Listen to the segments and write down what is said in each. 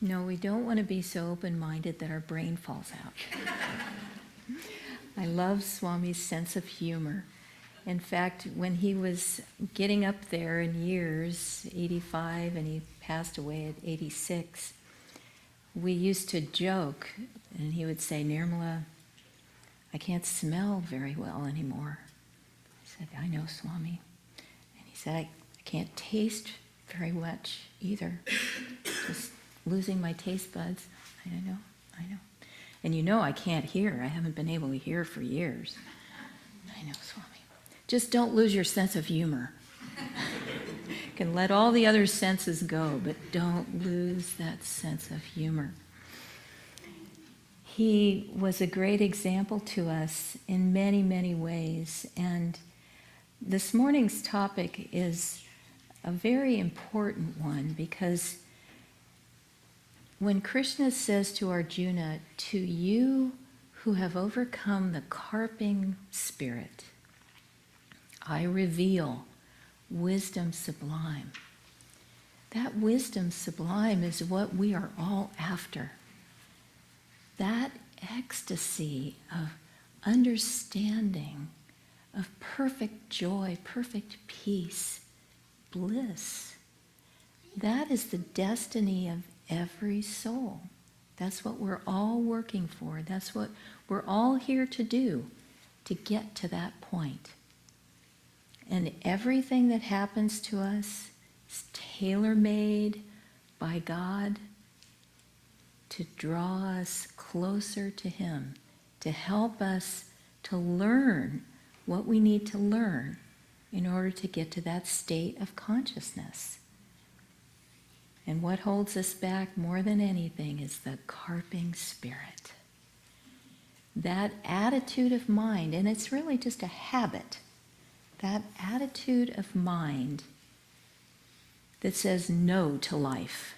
No, we don't want to be so open-minded that our brain falls out. I love Swami's sense of humor. In fact, when he was getting up there in years, 85, and he passed away at 86, we used to joke, and he would say, "Nirmala, I can't smell very well anymore." I said, "I know, Swami." And he said, I can't taste very much either. Just losing my taste buds. I know. And you know I can't hear. I haven't been able to hear for years. I know, Swami. Just don't lose your sense of humor. You can let all the other senses go, but don't lose that sense of humor. He was a great example to us in many, many ways. And this morning's topic is a very important one, because when Krishna says to Arjuna, "To you who have overcome the carping spirit, I reveal wisdom sublime." That wisdom sublime is what we are all after. That ecstasy of understanding, of perfect joy, perfect peace, bliss. That is the destiny of every soul. That's what we're all working for. That's what we're all here to do, to get to that point. And everything that happens to us is tailor-made by God to draw us closer to Him, to help us to learn what we need to learn in order to get to that state of consciousness. And what holds us back more than anything is the carping spirit. That attitude of mind, and it's really just a habit, that attitude of mind that says no to life.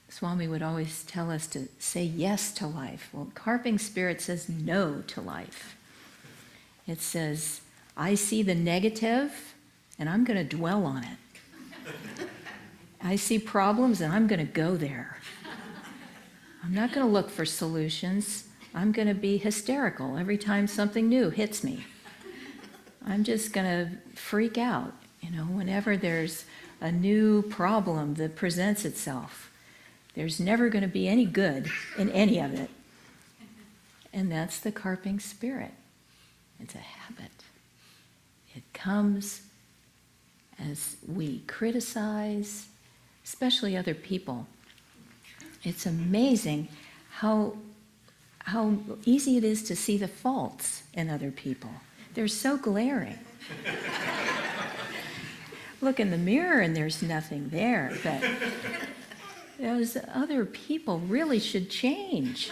Swami would always tell us to say yes to life. Well, carping spirit says no to life. It says, I see the negative, and I'm going to dwell on it. I see problems, and I'm going to go there. I'm not going to look for solutions. I'm going to be hysterical every time something new hits me. I'm just going to freak out, whenever there's a new problem that presents itself. There's never going to be any good in any of it. And that's the carping spirit. It's a habit. It comes as we criticize, especially other people. It's amazing how easy it is to see the faults in other people. They're so glaring. Look in the mirror and there's nothing there, but those other people really should change.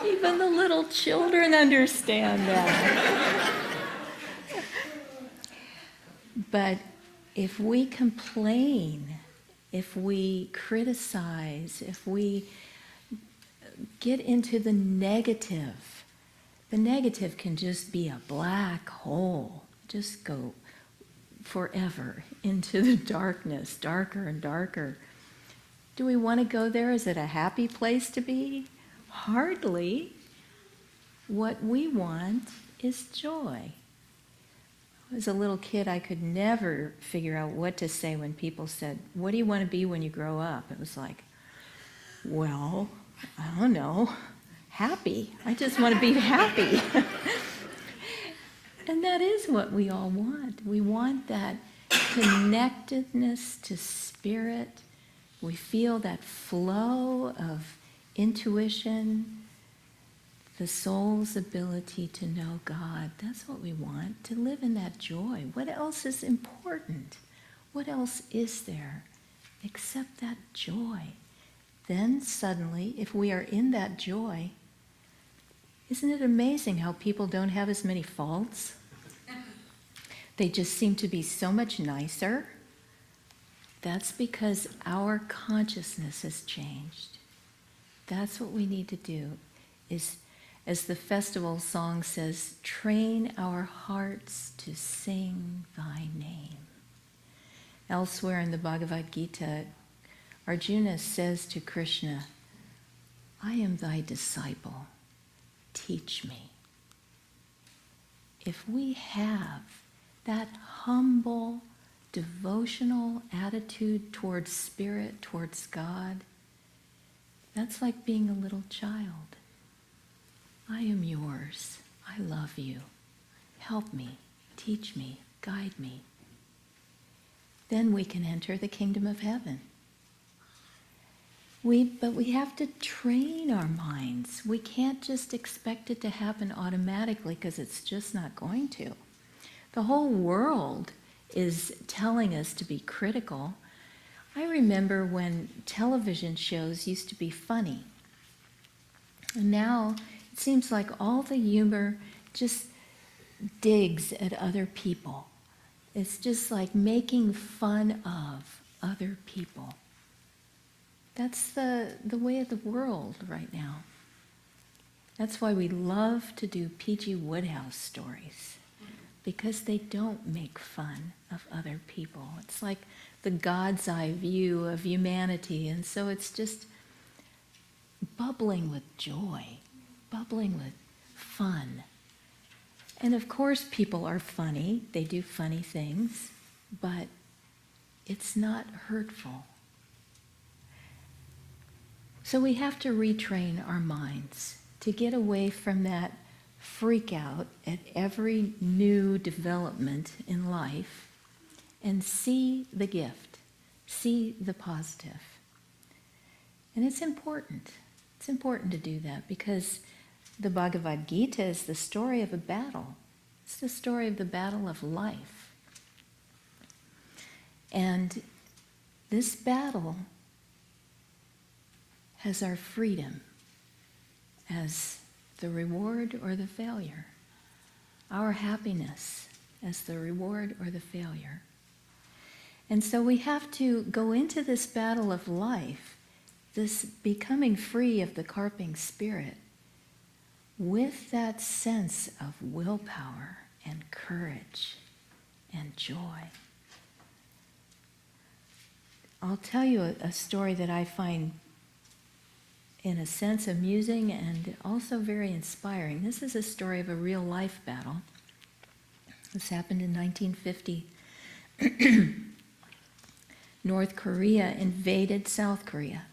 Even the little children understand that. But if we complain, if we criticize, if we get into the negative can just be a black hole, just go forever into the darkness, darker and darker. Do we want to go there? Is it a happy place to be? Hardly. What we want is joy. As a little kid, I could never figure out what to say when people said, "What do you want to be when you grow up?" It was like, well, I don't know, happy. I just want to be happy. And that is what we all want. We want that connectedness to spirit. We feel that flow of intuition, the soul's ability to know God. That's what we want, to live in that joy. What else is important? What else is there except that joy? Then suddenly, if we are in that joy, isn't it amazing how people don't have as many faults? They just seem to be so much nicer. That's because our consciousness has changed. That's what we need to do, is as the festival song says, train our hearts to sing thy name. Elsewhere in the Bhagavad Gita, Arjuna says to Krishna, I am thy disciple, teach me. If we have that humble, devotional attitude towards spirit, towards God, that's like being a little child. I am yours. I love you. Help me, teach me, guide me. Then we can enter the kingdom of heaven. But we have to train our minds. We can't just expect it to happen automatically because it's just not going to. The whole world is telling us to be critical. I remember when television shows used to be funny. And now it seems like all the humor just digs at other people. It's just like making fun of other people. That's the way of the world right now. That's why we love to do P.G. Wodehouse stories, because they don't make fun of other people. It's like the God's eye view of humanity, and so it's just bubbling with joy, bubbling with fun. And of course people are funny, they do funny things, but it's not hurtful. So we have to retrain our minds to get away from that freak out at every new development in life and see the gift, see the positive. And it's important. It's important to do that because the Bhagavad Gita is the story of a battle. It's the story of the battle of life. And this battle has our freedom as the reward or the failure, our happiness as the reward or the failure. And so we have to go into this battle of life, this becoming free of the carping spirit, with that sense of willpower and courage and joy. I'll tell you a story that I find in a sense amusing and also very inspiring. This is a story of a real life battle. This happened in 1950. North Korea invaded South Korea.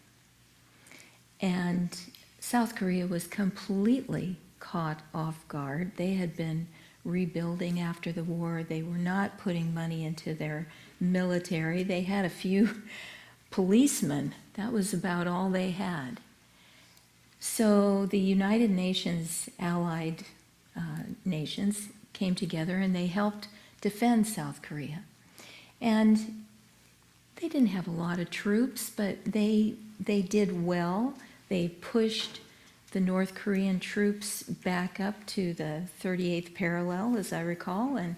And South Korea was completely caught off guard. They had been rebuilding after the war. They were not putting money into their military. They had a few policemen. That was about all they had. So the United Nations, allied nations, came together and they helped defend South Korea. And they didn't have a lot of troops, but they did well. They pushed the North Korean troops back up to the 38th parallel, as I recall, and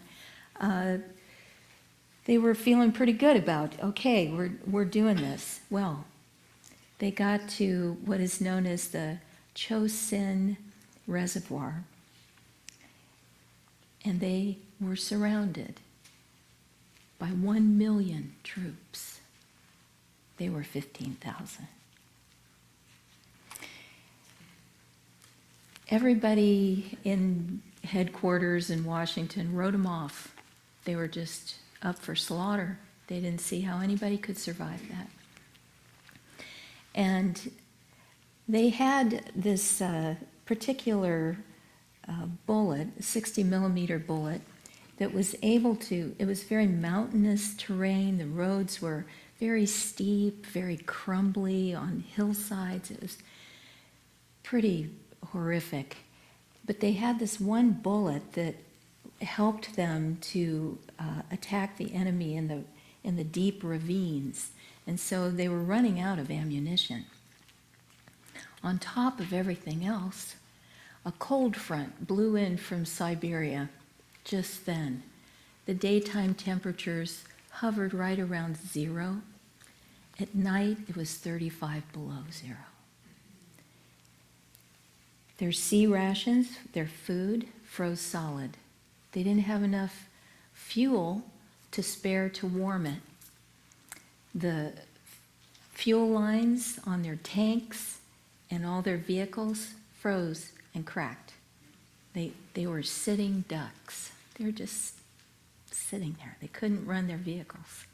they were feeling pretty good about, okay, we're doing this. Well, they got to what is known as the Chosin Reservoir, and they were surrounded by 1 million troops. They were 15,000. Everybody in headquarters in Washington wrote them off. They were just up for slaughter. They didn't see how anybody could survive that. And they had this particular bullet, a 60 millimeter bullet, that was able to, it was very mountainous terrain. The roads were very steep, very crumbly on hillsides. It was pretty horrific. But they had this one bullet that helped them to attack the enemy in the deep ravines. And so they were running out of ammunition. On top of everything else, a cold front blew in from Siberia just then. The daytime temperatures hovered right around 0. At night, it was 35 below 0. Their sea rations, their food, froze solid. They didn't have enough fuel to spare to warm it. The fuel lines on their tanks and all their vehicles froze and cracked. They were sitting ducks. They were just sitting there. They couldn't run their vehicles.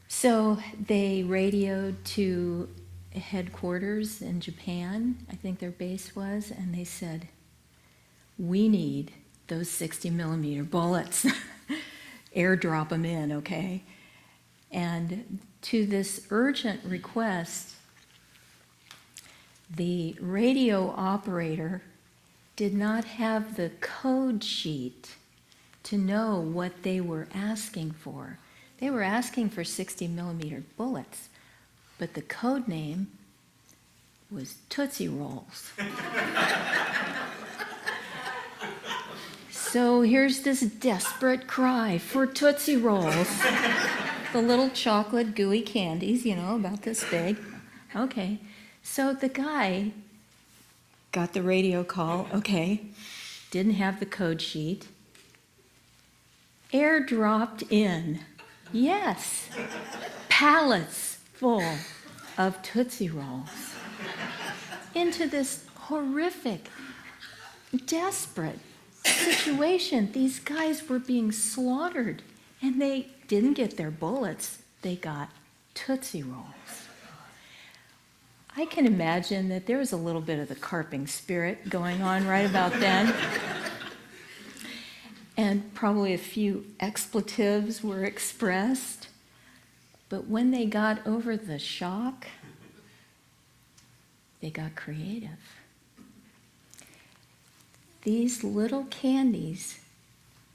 So they radioed to headquarters in Japan, I think their base was, and they said, we need those 60 millimeter bullets. Airdrop them in, okay? And to this urgent request, the radio operator did not have the code sheet to know what they were asking for. They were asking for 60 millimeter bullets, but the code name was Tootsie Rolls. So here's this desperate cry for Tootsie Rolls. The little chocolate gooey candies, about this big. Okay, so the guy got the radio call, okay, didn't have the code sheet. Airdropped in, yes, pallets full of Tootsie Rolls into this horrific, desperate situation. These guys were being slaughtered, and they didn't get their bullets, they got Tootsie Rolls. I can imagine that there was a little bit of the carping spirit going on right about then. And probably a few expletives were expressed. But when they got over the shock, they got creative. These little candies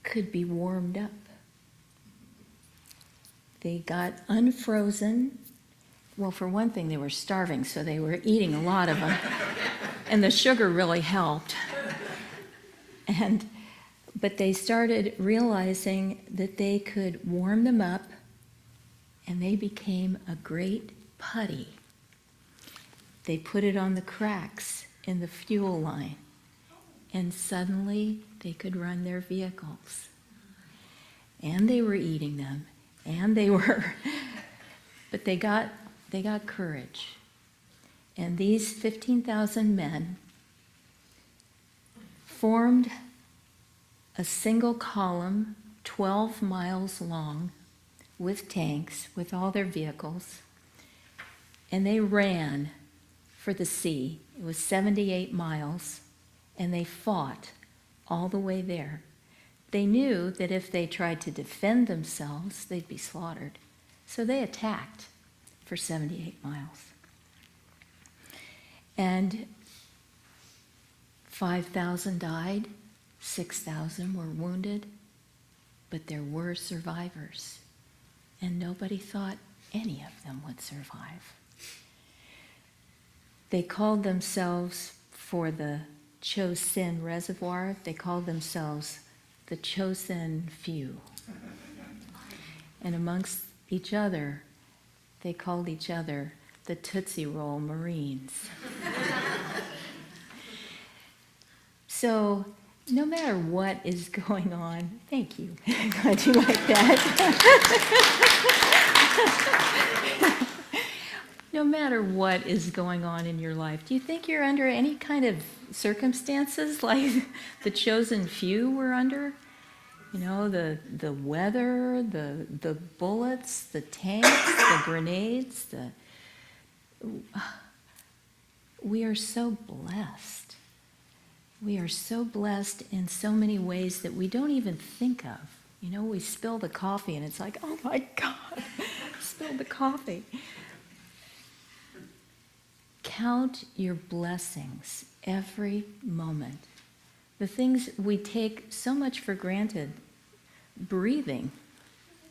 could be warmed up. They got unfrozen. Well, for one thing, they were starving, so they were eating a lot of them. And the sugar really helped. But they started realizing that they could warm them up, and they became a great putty. They put it on the cracks in the fuel line, and suddenly they could run their vehicles. And they were eating them, but they got courage. And these 15,000 men formed a single column, 12 miles long, with tanks, with all their vehicles, and they ran for the sea. It was 78 miles, and they fought all the way there. They knew that if they tried to defend themselves, they'd be slaughtered. So they attacked for 78 miles. And 5,000 died, 6,000 were wounded, but there were survivors. And nobody thought any of them would survive. They called themselves, for the Chosin Reservoir, they called themselves the Chosin Few. And amongst each other, they called each other the Tootsie Roll Marines. So, no matter what is going on, thank you, glad you like that. No matter what is going on in your life, do you think you're under any kind of circumstances like the chosen few were under? You know, the weather, the bullets, the tanks, the grenades, we are so blessed. We are so blessed in so many ways that we don't even think of. You know, we spill the coffee and it's like, oh my God, spilled the coffee. Count your blessings every moment. The things we take so much for granted. Breathing.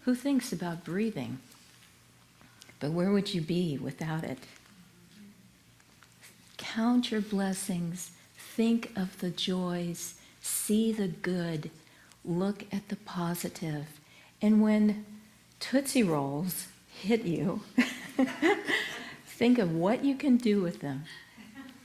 Who thinks about breathing? But where would you be without it? Count your blessings. Think of the joys. See the good. Look at the positive. And when Tootsie Rolls hit you, think of what you can do with them.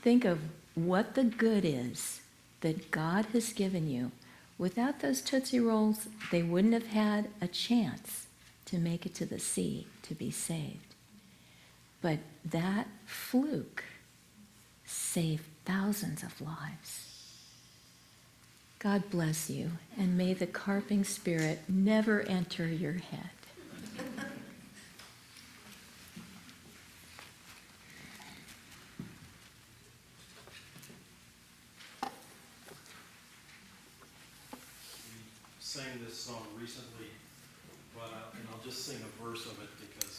Think of what the good is that God has given you. Without those Tootsie Rolls, they wouldn't have had a chance to make it to the sea to be saved. But that fluke saved thousands of lives. God bless you, and may the carping spirit never enter your head. Sang this song recently, and I'll just sing a verse of it because